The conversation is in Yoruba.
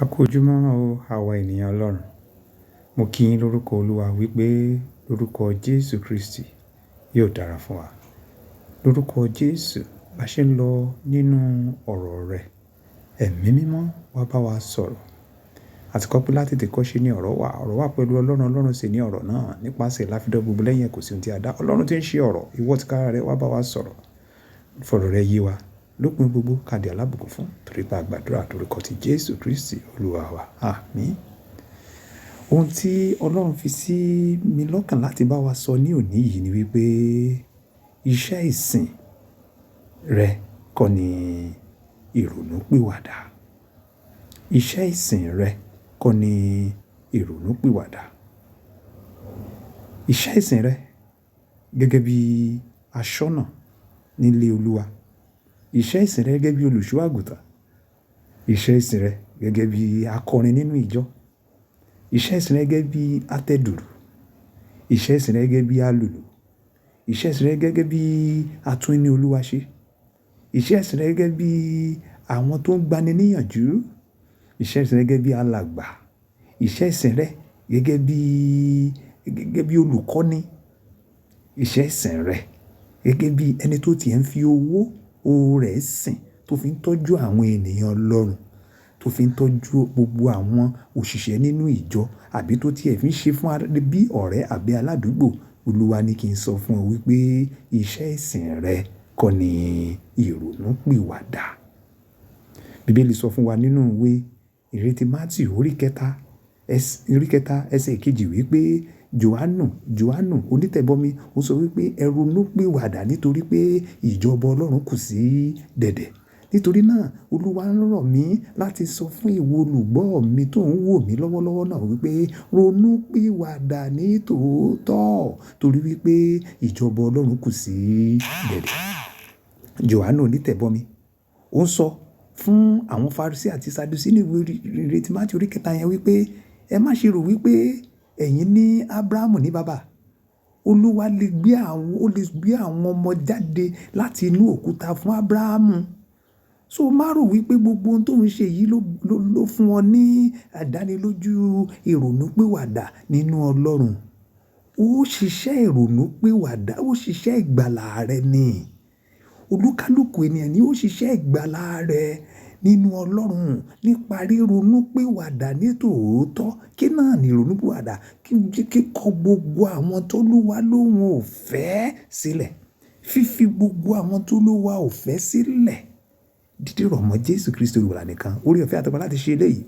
A kú ojúmọ́ o, àwa ènìyàn Ọlọ́run. Mo kí yín lórúkọ Olúwa wípé lórúkọ Jésù Kristi yóò dára fún wa. Lórúkọ Jésù, bá ṣe ń lọ nínú ọ̀rọ̀ rẹ̀, ẹ̀mí mímọ́ wá bá wa sọ̀rọ̀. Àti kọ́ pé láti tètè kọ́ ṣe ní ọ̀rọ̀ wà pẹ̀lú Ọlọ́run, Ọlọ́run sì ní ọ̀rọ̀ náà nípasẹ̀ láfidọ́ gbogbo lẹ́yìn kò sí ohun tí a dá. Ọlọ́run tí ń ṣe ọ̀rọ̀, ìwọ tìkára rẹ wá bá wa sọ̀rọ̀. Fọ̀rọ̀ rẹ yé wa lópin gbogbo kàdí alábùkún fún torí pé a gbàdúrà lórúkọ ti Jésù Kristi Olúwa wa. Àmín. Ohun tí Ọlọ́run fi sí mi lọ́kàn láti bá wa sọ ní òní yìí ni wípé iṣẹ́ ìsìn rẹ kọ́ ni ìrònúpìwàdà. Iṣẹ́ ìsìn rẹ kọ́ ni ìrònúpìwàdà. Iṣẹ́ ìsìn rẹ gẹ́gẹ́ bí aṣọ́nà nílé Olúwa. Iṣẹ́ ìsìn rẹ gẹ́gẹ́ bí olùṣọ́ àgùntàn. Iṣẹ́ ìsìn rẹ gẹ́gẹ́ bí akọrin nínú ìjọ. Iṣẹ́ ìsìn rẹ gẹ́gẹ́ bí atẹ́dùrù. Iṣẹ́ ìsìn rẹ gẹ́gẹ́ bí alùlù. Iṣẹ́ ìsìn rẹ gẹ́gẹ́ bí atún ní Olúwa ṣe. Iṣẹ́ ìsìn rẹ gẹ́gẹ́ bí àwọn tó ń gbani níyànjú. Iṣẹ́ ìsìn rẹ gẹ́gẹ́ bí alàgbà. Iṣẹ́ ìsìn rẹ gẹ́gẹ́ bí olùkọ́ni. Iṣẹ́ ìsìn rẹ gẹ́gẹ́ bí ẹni tó ti ń fi owó rẹ̀ sìn tó fi ń tọ́jú àwọn ènìyàn Ọlọ́run, tó fi ń tọ́jú gbogbo àwọn òṣìṣẹ́ nínú ìjọ àbí tó ti ẹ̀ fi ń ṣe fún bí ọ̀rẹ́ àbí aládùúgbò. Olúwa ní kí n sọ fún ọ wípé iṣẹ́ ìsìn rẹ kọ́ ni ìrònúpìwàdà. Bíbélì sọ fún wa nínú ìwé ìrètí Mátíù orí kẹta ẹsẹ̀ kejì wípé Jòhánù onítẹ̀bọmi ó sọ wípé ẹ ronúpìwàdà nítorí pé ìjọba Ọlọ́run kù sí dẹ̀dẹ̀. Nítorí náà Olúwa ń rọ̀ mí láti sọ fún ìwọ olùgbọ́ mi tó ń wò mí lọ́wọ́lọ́wọ́ náà wípé ronúpìwàdà ní tòótọ́ torí wípé ìjọba Ọlọ́run kù sí dẹ̀dẹ̀. Jòhánù onítẹ̀bọmi ó ń sọ fún àwọn Farisí àti Sadusí ní ìwé ìrètí Mátíù orí kẹta yẹn wípé ẹ má ṣe rò wípé ẹ̀yin ní Ábúráhámù ní bàbá. Olúwa lè gbé àwọn ọmọ jáde láti inú òkúta fún Ábúráhámù. So má rò wípé gbogbo ohun tó ń ṣe yìí ló fún ọ ní àdánilójú ìrònúpìwàdà nínú Ọlọ́run. Ó ṣiṣẹ́ ìrònúpìwàdà, ó ṣiṣẹ́ ìgbàlà rẹ ni. Olúkálùkù ènìyàn ni ó ṣiṣẹ́ ìgbàlà rẹ nínú Ọlọ́run nípa ríronúpìwàdà ní tòótọ́. Kí náà ni ìrònúpìwàdà? Kíkọ gbogbo àwọn tó Olúwa lóhùn ò fẹ́ sílẹ̀. Fífi gbogbo àwọn tó Olúwa ò fẹ́ sílẹ̀. Dídí rọ̀ mọ́ Jésù Kristi Olùgbàlà nìkan. Oore ọ̀fẹ́ àti agbára láti ṣe eléyìí.